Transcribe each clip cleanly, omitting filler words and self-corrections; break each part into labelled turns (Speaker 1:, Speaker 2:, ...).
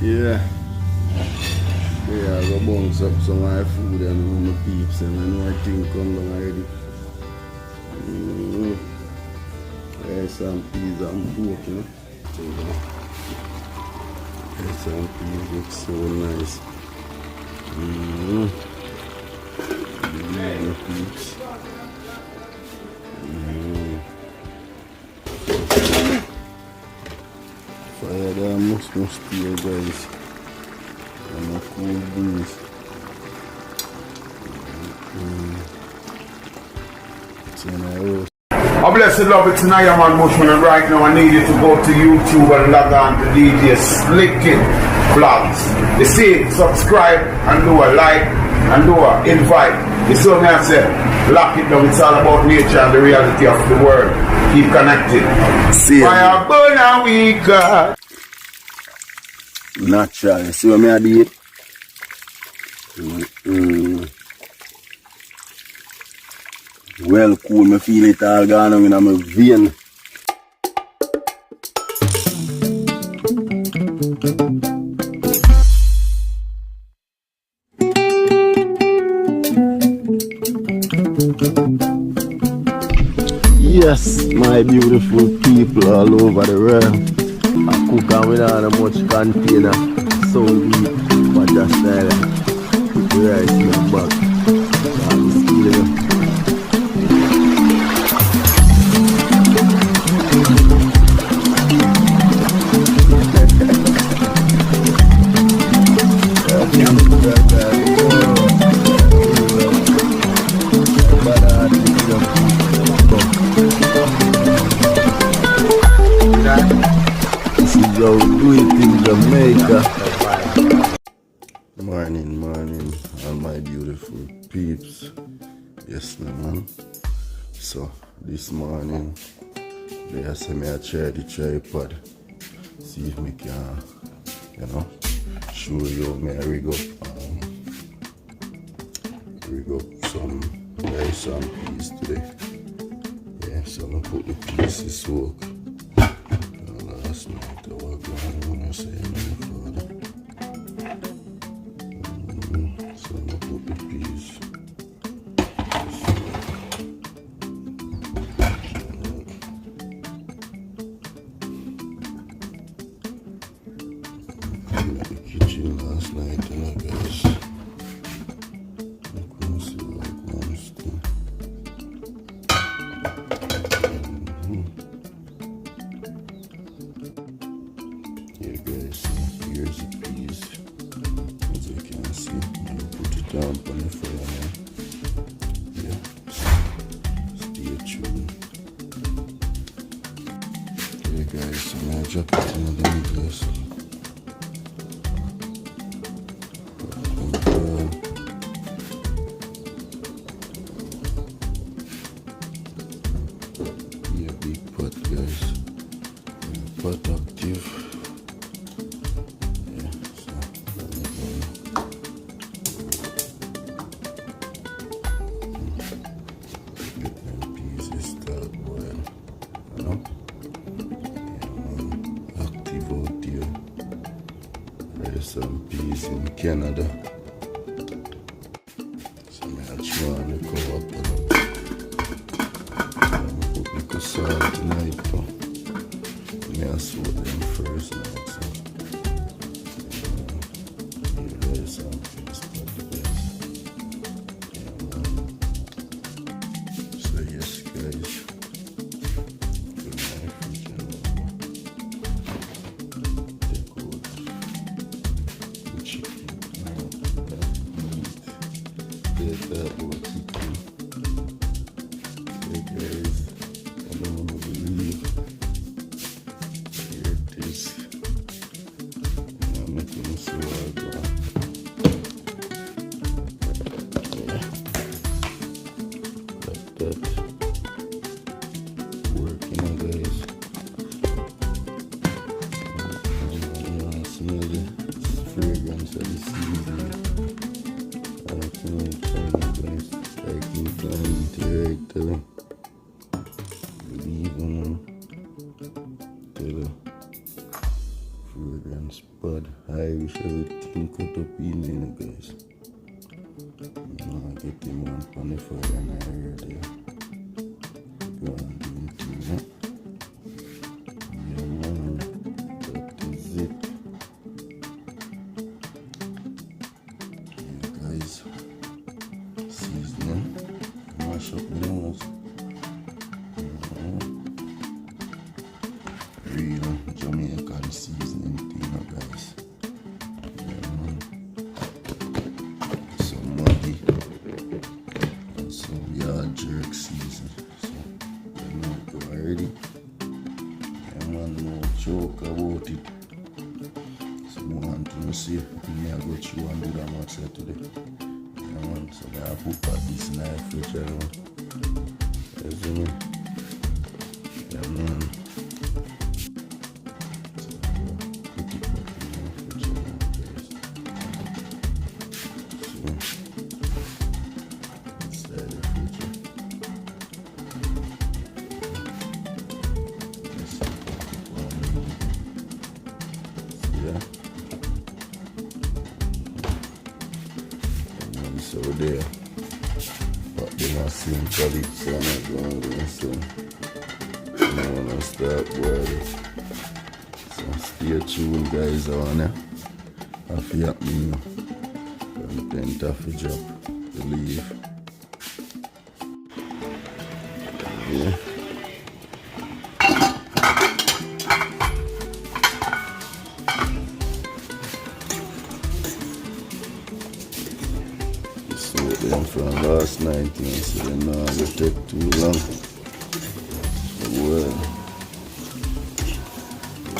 Speaker 1: Yeah. Yeah, I go bounce up some of my food and my peeps and I know I think come down already. There's some peas and pork, you know. There's some peas, looks so nice. Yeah, peeps. Fire there must be here, guys. And a cool breeze. It's in a roast.
Speaker 2: I blessed love it tonight, man, Bushman, and right now I need you to go to YouTube and log on to DJ Slicking Vlogs. You see, subscribe and do a like and do a invite. You see what I say? Lock it down. It's all about nature and the reality of the world. Keep connected.
Speaker 1: See
Speaker 2: Fire burn and we got.
Speaker 1: Natural. You see what I did? Well cool, me feel it all gone on in my vein. Yes, my beautiful people all over the world. I cook and we don't have much container. So deep, but just like put the rice in the bag. I'm stealing. This is how we do it in Jamaica. Morning, all my beautiful peeps. Yes, man. So, this morning, they asked me to try the tripod. See if me can, show you me rig up some rice and peas today. Yeah, so I'm gonna put the pieces soak. Last night I was going when I say no further. So I'm gonna put the peas. The kitchen last night, guys. Yeah, guys, here's the peas. As you can see, I'm gonna put it down on the fire. Yeah, stay tuned. Okay, guys, I'm gonna drop it in the middle. Yeah, big pot, guys. Pot active. Yeah, so let me go. Get them pieces start boil. Yeah, active out here. There's some peas in Canada. So I'll try and cover up on them. Put little salt tonight, though. I'll sort them first now, so there's some peas, but the best. So yes, guys, put my fridge in over. Take out the chicken, that meat, there's that little chicken. Okay, guys, I don't want to believe. I'm making this work. Like that. Working, guys. Smell the fragrance of the seasoning. I can find it, guys. I can find it right there. Believe in them. Fragrance but I wish everything cut up in there, guys. Get him one on the fire and I heard there. Go and do him thing, huh? Yeah, man. That is it. Yeah, guys. Seasoning. Mash up the nose. Real Jamaican seasoning thing, guys. Yeah, man. Some muddy and some yard jerk season. So, you know, go already. Yeah, man, no joke about it. So, I want to see me I go through and do that much today. Yeah, man, so I put back this knife fridge, you know. You see me? Yeah, man. So there, but they must seem quality, so I'm not going to do so. I don't want to start boiling. So stay tuned, guys, on it. I feel me content of the job to leave. Yeah. Them from last night, so they know it will take too long. Well,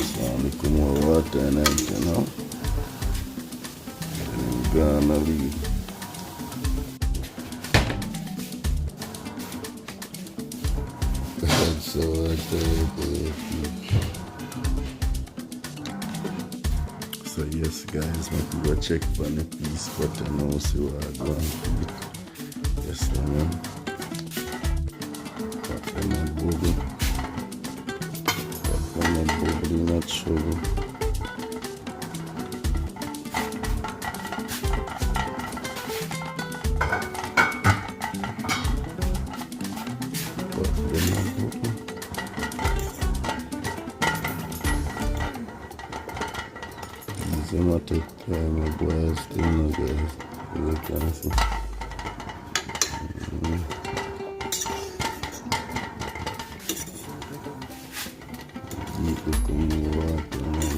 Speaker 1: so I need some more water and everything, you know. I'm gonna leave. So So yes, guys, maybe go check for the piece, but I know see what I'm going to do. Yes, man. But I'm not bubble. But I'm not bubble, not sugar. But I'm not bubble. It's a matter of time, my boy, still no, guys. You can see. Need to come water now.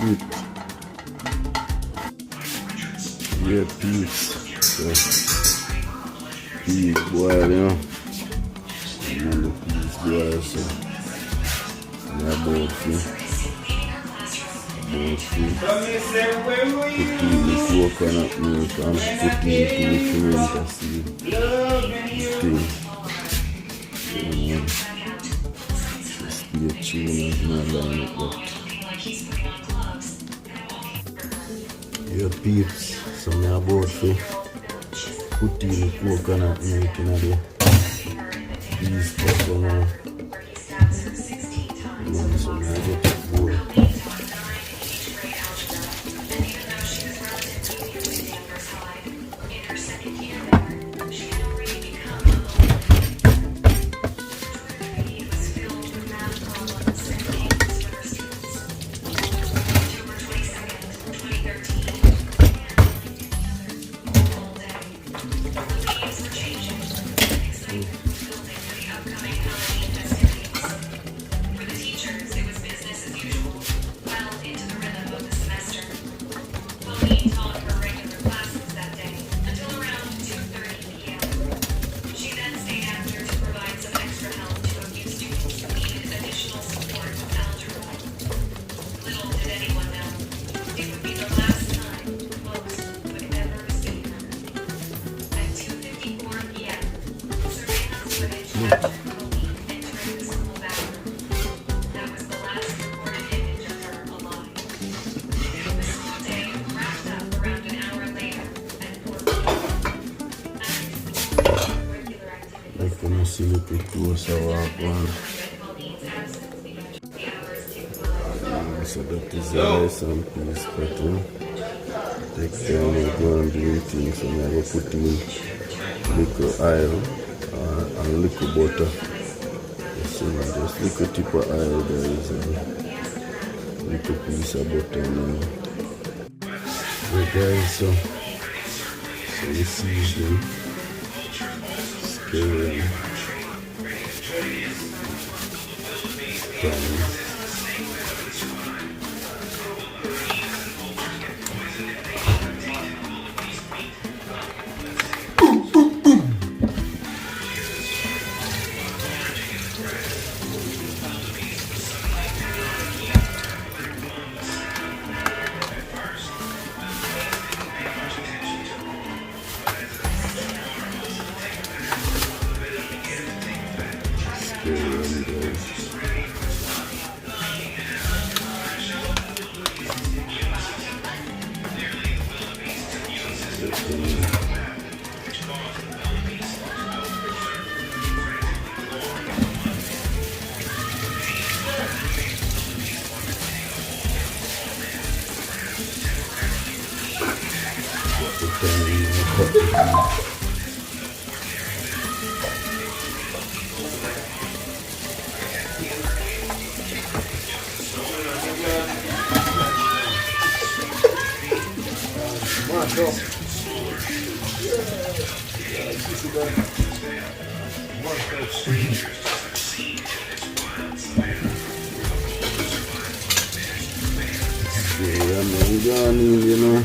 Speaker 1: It. Yeah, peas. So, pea boil, you know. And then the peas boil, so yeah, both free. Put in the coconut milk and put in the fermenter seed. Just be a tune and not line it up. Yeah, peeps, so I'm about to put in the coconut milk in there. These coconut. So I'm get it bowl. see little closer walk on. So that is the rice and peas cutting. Take time to go and do things. So I'm going to put in little oil and little butter. So just little tip of oil, there is a little piece of butter in there. Right guys, so you see them. Scary. You know.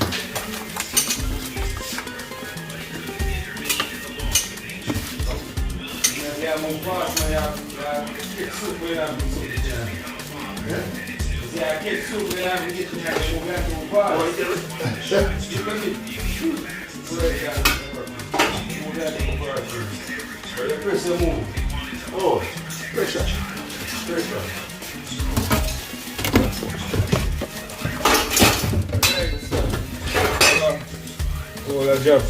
Speaker 2: Oh, pressure. Oh, that job.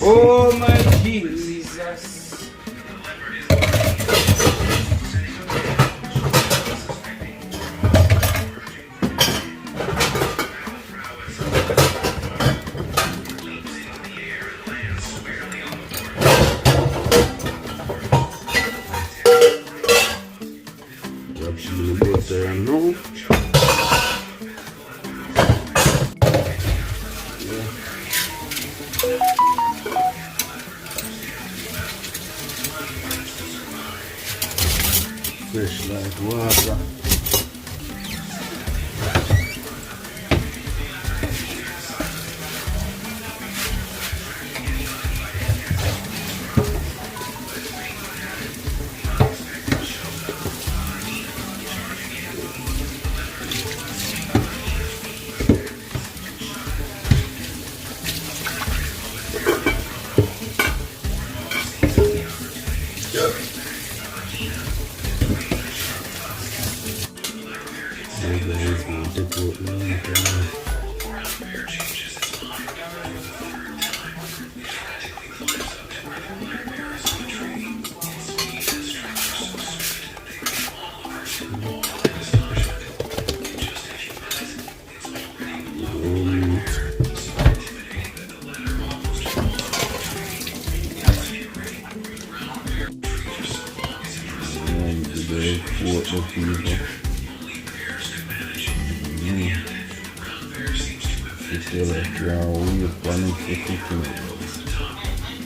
Speaker 2: Oh my Jesus.
Speaker 1: Fresh like water.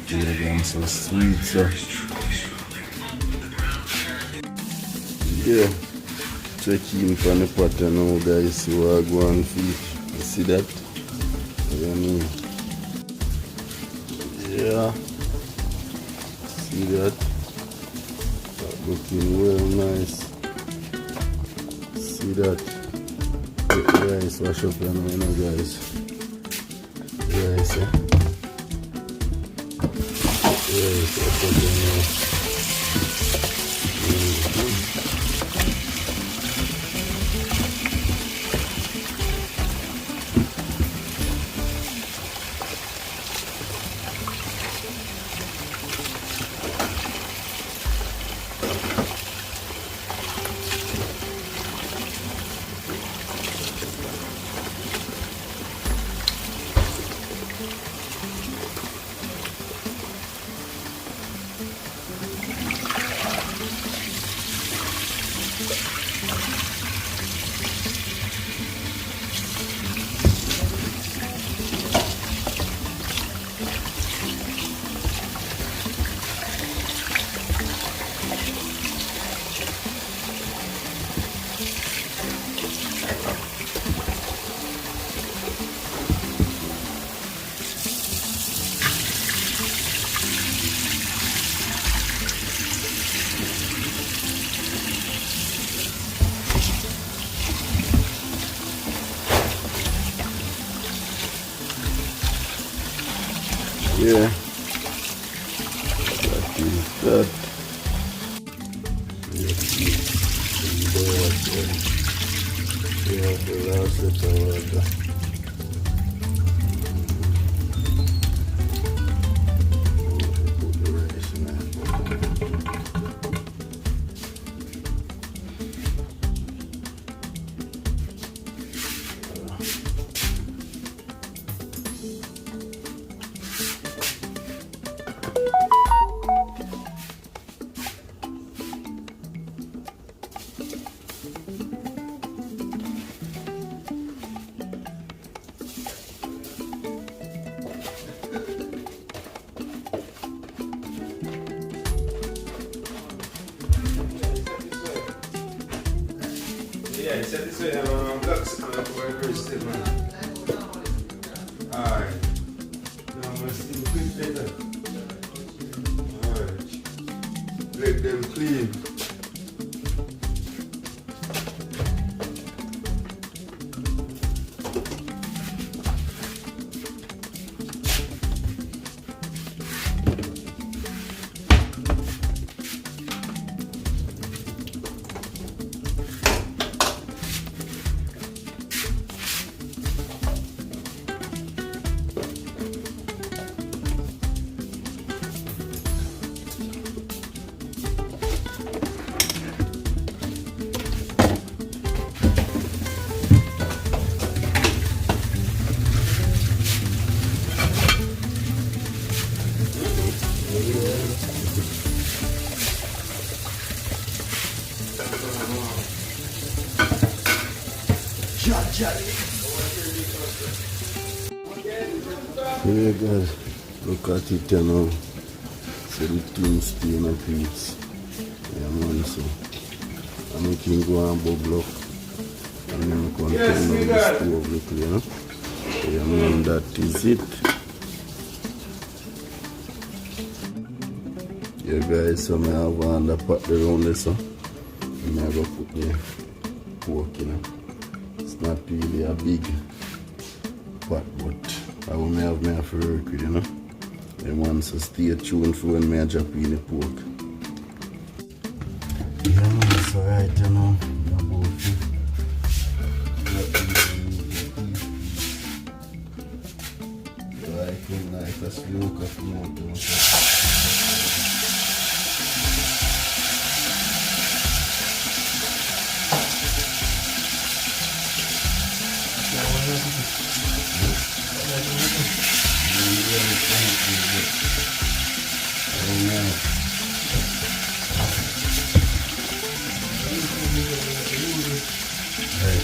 Speaker 1: Yeah, them so sweet, so. Yeah, check in from the pattern now, guys. See what I go on feet. You see that? You know what I mean? Yeah. See that? That looking well nice. See that? Guys, wash up your know, guys. Guys, eh? Guys, wash up your know. Yeah, that is that. Yeah, the last set of water. Put the rice in there.
Speaker 3: Yeah, set this way, blocks and whatever is still, man. Alright. Now I'm going to see the quick later. Alright. Let them clean.
Speaker 1: Yeah, guys, look at it now. So the thing stay in a piece. Yeah, man, so I'm making go and bubble up. And then I'm going to turn on the stove little, you know. Yeah, man, that is it. Yeah, guys, so I have on the pot around this, so I'm going to put the pork, you know. It's not really a big pot, but I will have my for work with, you know. And once so stay tuned for when I drop in the pork. Yeah, man, it's alright, you know. Like a slow coffee milk, you know.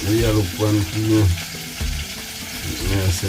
Speaker 1: We are up one kilo. Yes.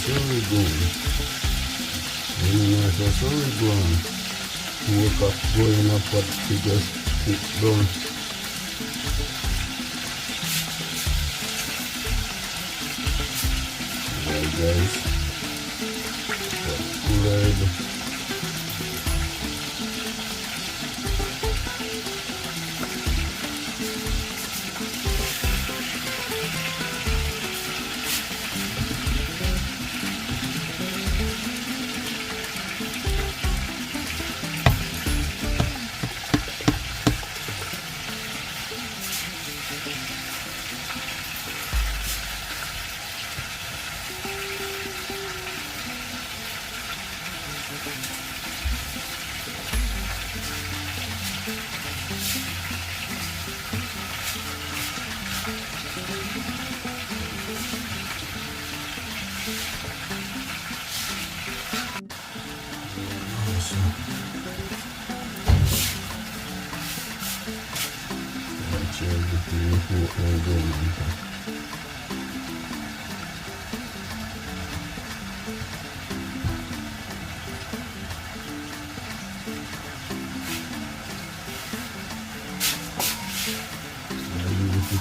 Speaker 1: sorghum. Very nice sorghum. Woke up, go in a pot to just cook down. Alright guys, pot cooler.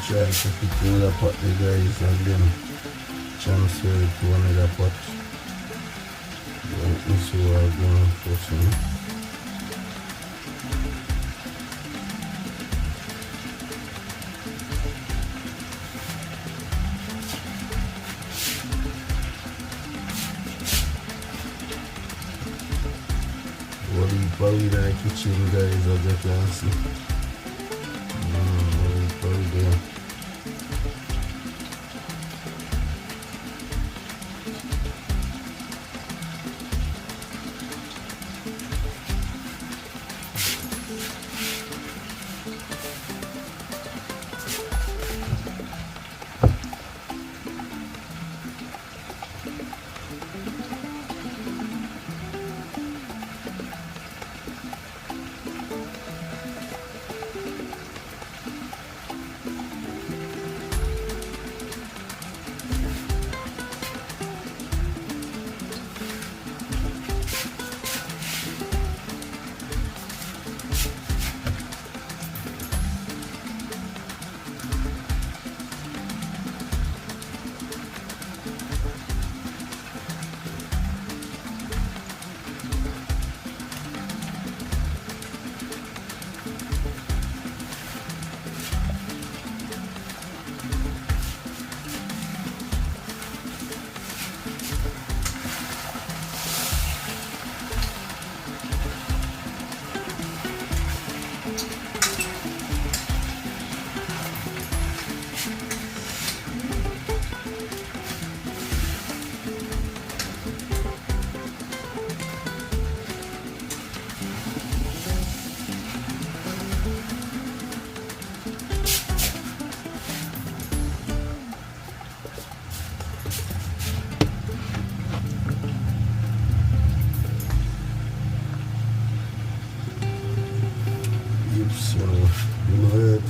Speaker 1: Try to put another pot there guys and then transfer it to another pot. So I'm going to put some. What we in the kitchen guys, as you can see. There.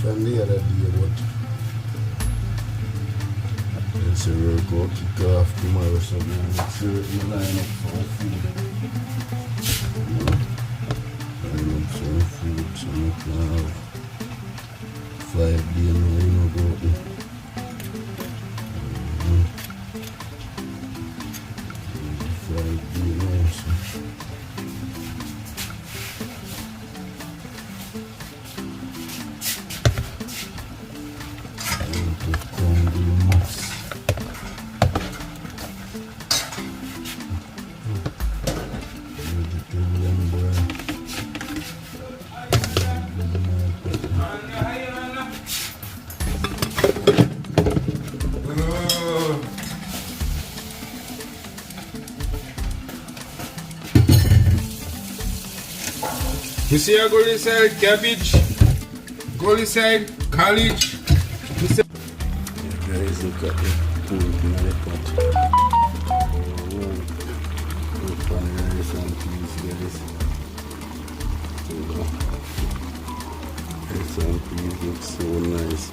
Speaker 1: From the other day, but let's say we'll go kick off tomorrow, so we'll line up for food. Line up some food, so we can have 5 days now, you know, go there. 5 days now, so.
Speaker 3: You see a gully side cabbage, gully side college.
Speaker 1: Yeah, guys, look at the pool in the pot. Look on the rice and peas, guys. Rice and peas look so nice.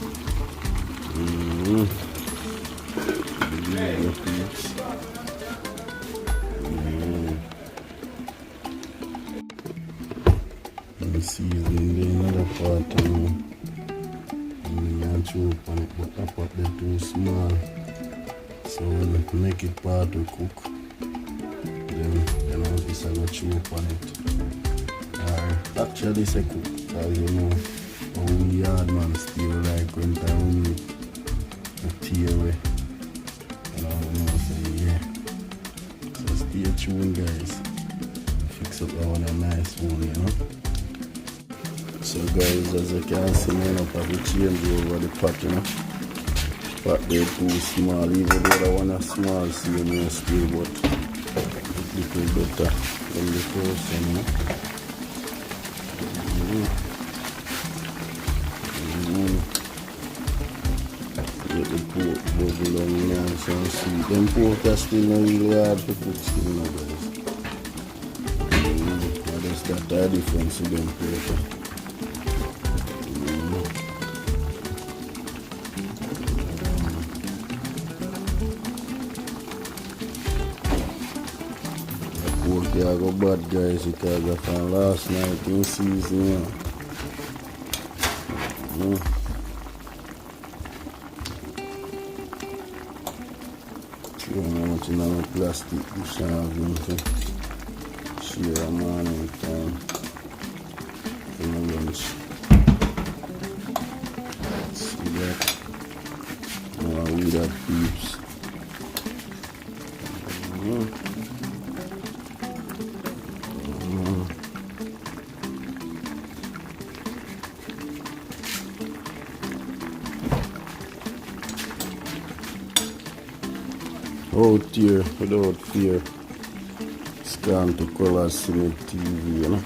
Speaker 1: The peas. it and chew up on it, but that part they're too small. So when you make it part to cook, then you know this I go chew up on it. Or actually it's a cook, because you know how we hard man still like when time we tear away. You know, so yeah. So stay tuned guys. Fix up that one a nice one, you know. So guys, as you can see, me up have to change over the pot, you know. Pot there too small, even though that one is small, see me still, but a little better than the first one, you know. Get the pork bubble on nice and sweet. Them pork are still not really hard to cook still, you know, guys. That's the difference in them pork. Pork I go bad guys because I found last night in season, you know. Too much in a plastic dish I have them to share a morning time for my lunch. See that? Now we got peeps. Out here without fear. Scan to color cine TV, you know.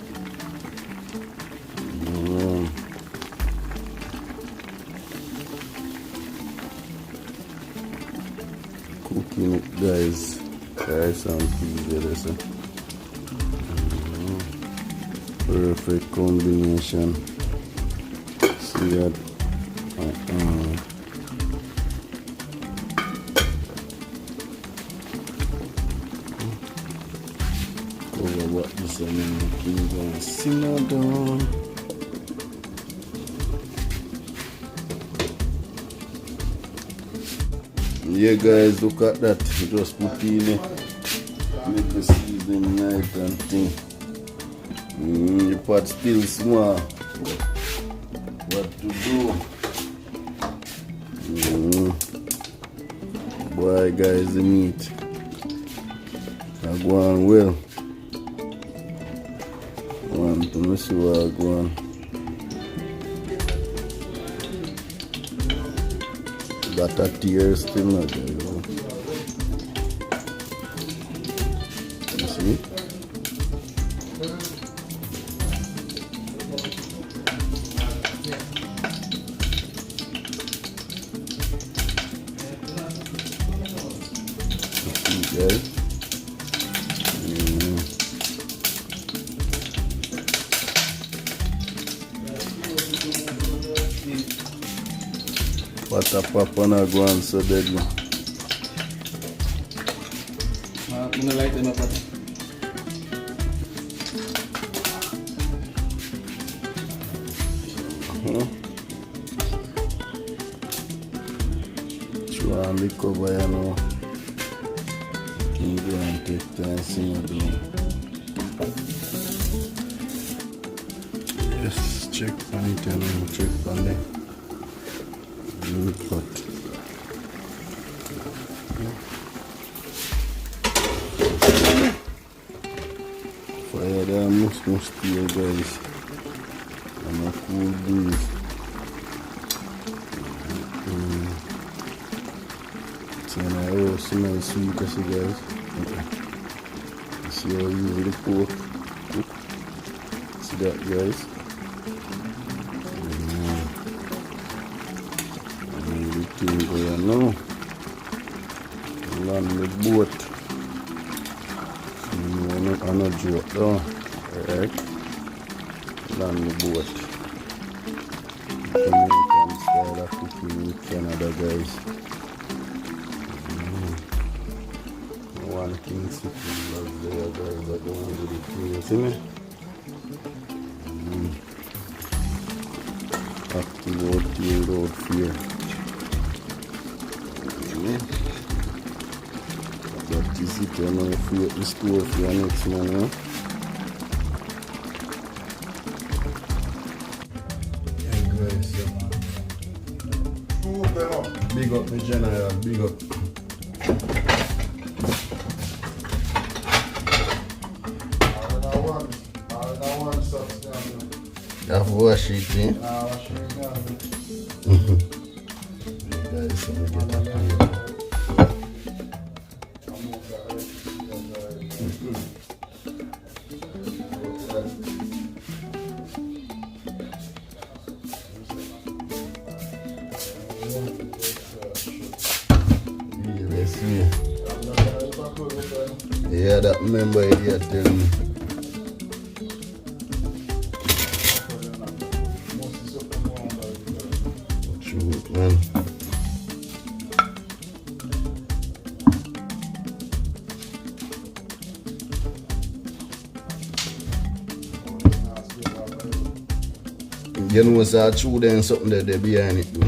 Speaker 1: Cooking it guys. Rice and peas, listen. Perfect combination. See that? Over what this and then the king gonna simmer down. Yeah guys, look at that. Just put in it. Make the season nice and thing. The pot still small. What to do? Boy guys, the meat I go on well. Want to see what I go on. Got a tear still not there, you know. You see? Guys. What a papa na go on so deadly.
Speaker 3: I'm gonna light them up.
Speaker 1: Try and the cover, you know. You go and take time simmer down. Yes, check on it and check on it. Cut. Fire there must stay guys. And a cool breeze. So now see my sweet as guys. See how easy the pork cook. See that guys. Going now. Land the boat. I'm not joke down. Alright. Land the boat. Jamaican style of cooking in Canada, guys. One King City vlog there, guys. I don't want to do the see me? active out, tuned out fear. That is it, you know, free up the store for your next man, you know?
Speaker 3: Yeah, good, so. Big up, my general, big up.
Speaker 1: You have to wash it, eh? Guys, so we get it here. Let's see. Yeah, that member here tell me. True, man. You know, so true then something that they behind it too.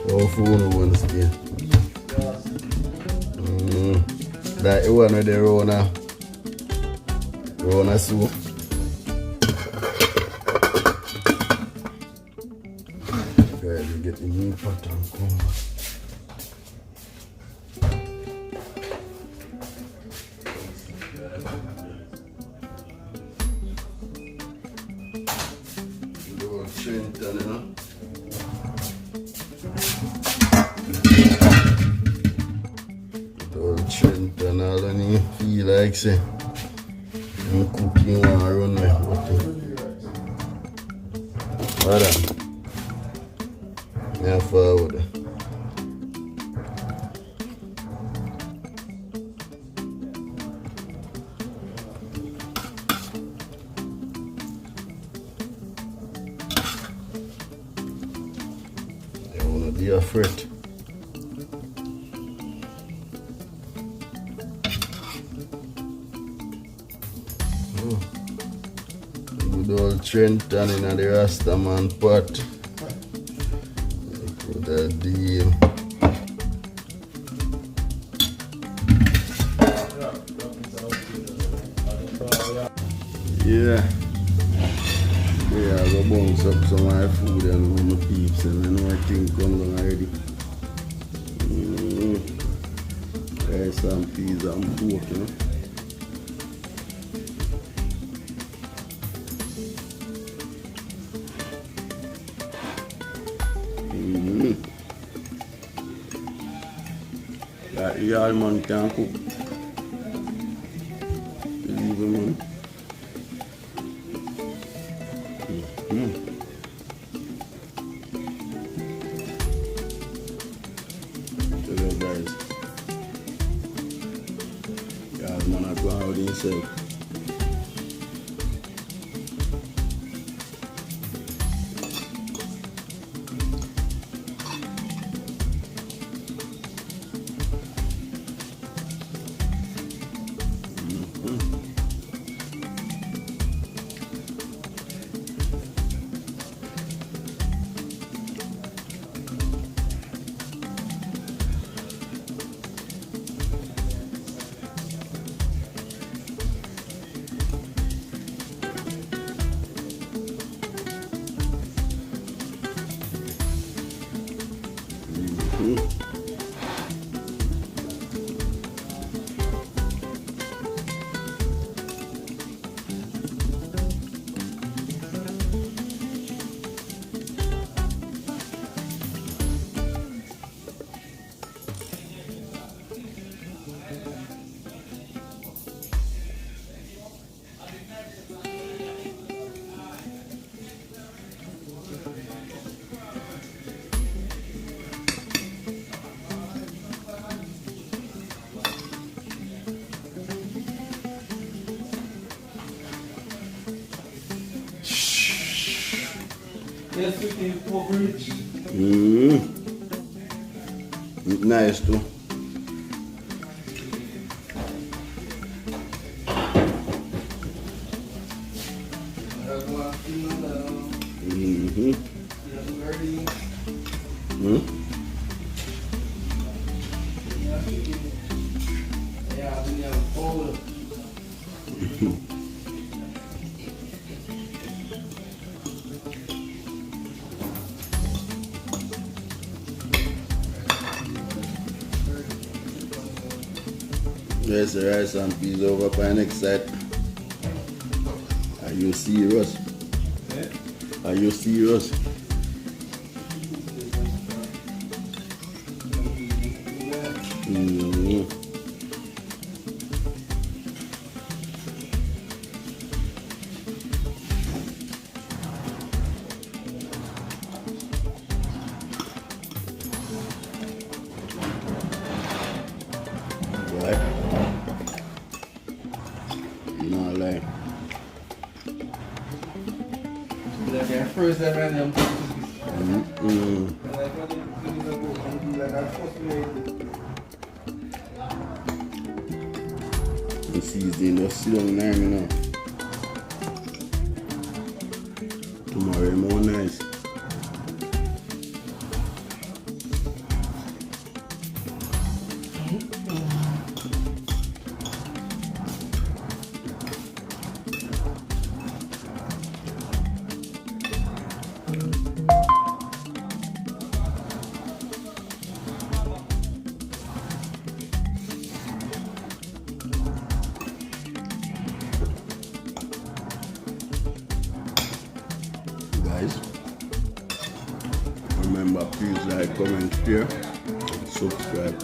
Speaker 1: Your phone one stay. That one with the Rona soup. Guys, we get the new pattern come. Trenton, you know. Trenton, all when you feel like say I'm cooking one run me. What that? Yeah, forward. Be afraid. Good old Trenton in the Rastaman pot. Put that deal. Yeah. Yeah, I go bounce up some of my food and my peeps and I know I think come down already. Rice and peas and pork, you know. That yard man can cook. Believe me, man. Tell you guys, man, I go out himself.
Speaker 3: Yes, we can poke rich.
Speaker 1: Nice too. There's the rice and peas over by next side. Are you serious? Are you serious? Right? You know, like.
Speaker 3: Like at first, I ran them.
Speaker 1: The season just sit down there, you know. Tomorrow more nice. Guys, remember, please like, comment, share, subscribe.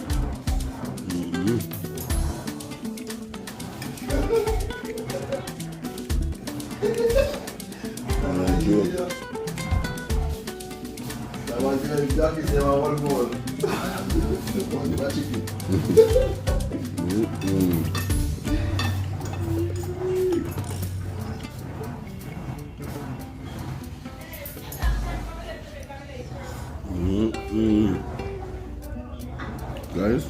Speaker 1: Guys,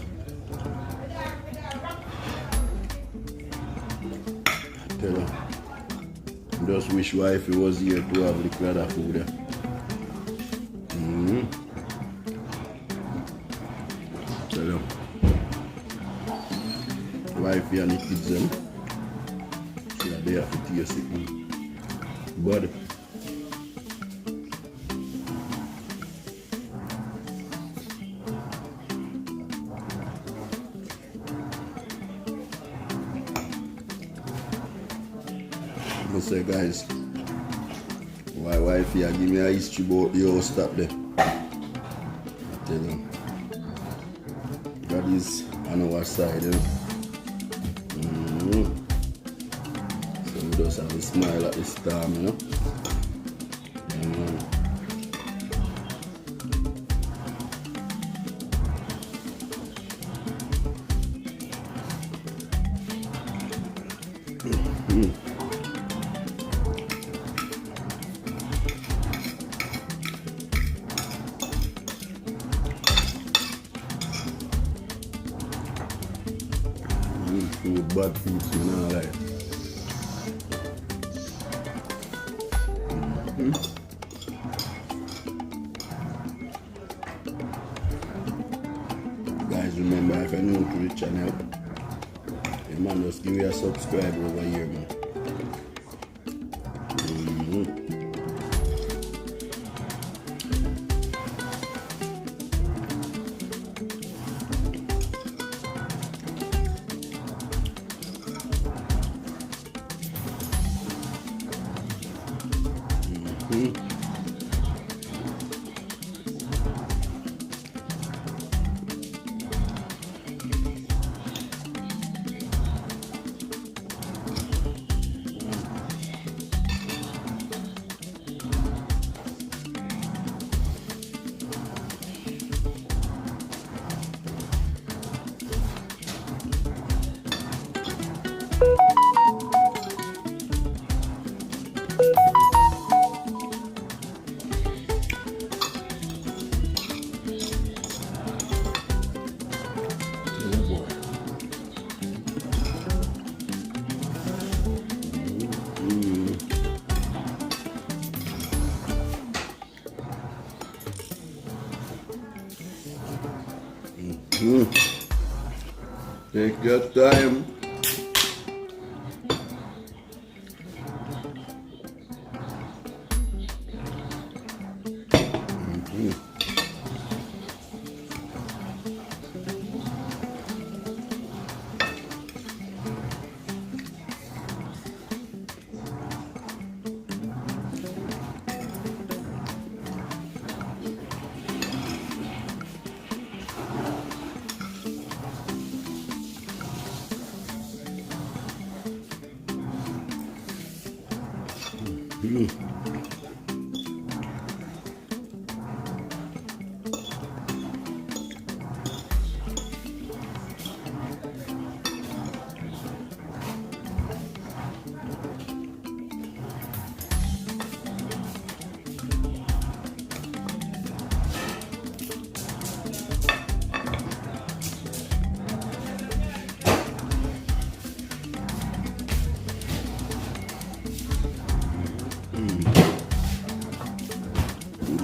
Speaker 1: tell her, just wish wifey was here to have the other food there. Tell her, wifey and the kids them, so that they have to taste it. But I say, guys, why wifey give me a history about your stop there. I tell them, that is on our side, you know? So we just have a smile at this time, you know? With bad foods, you know, like. Guys, remember, if you're new to the channel, hey, man, just give me a subscribe over here, man. Take your time.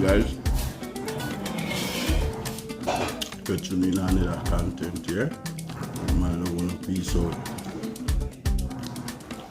Speaker 1: Guys, catch you in another content here. My love, peace out.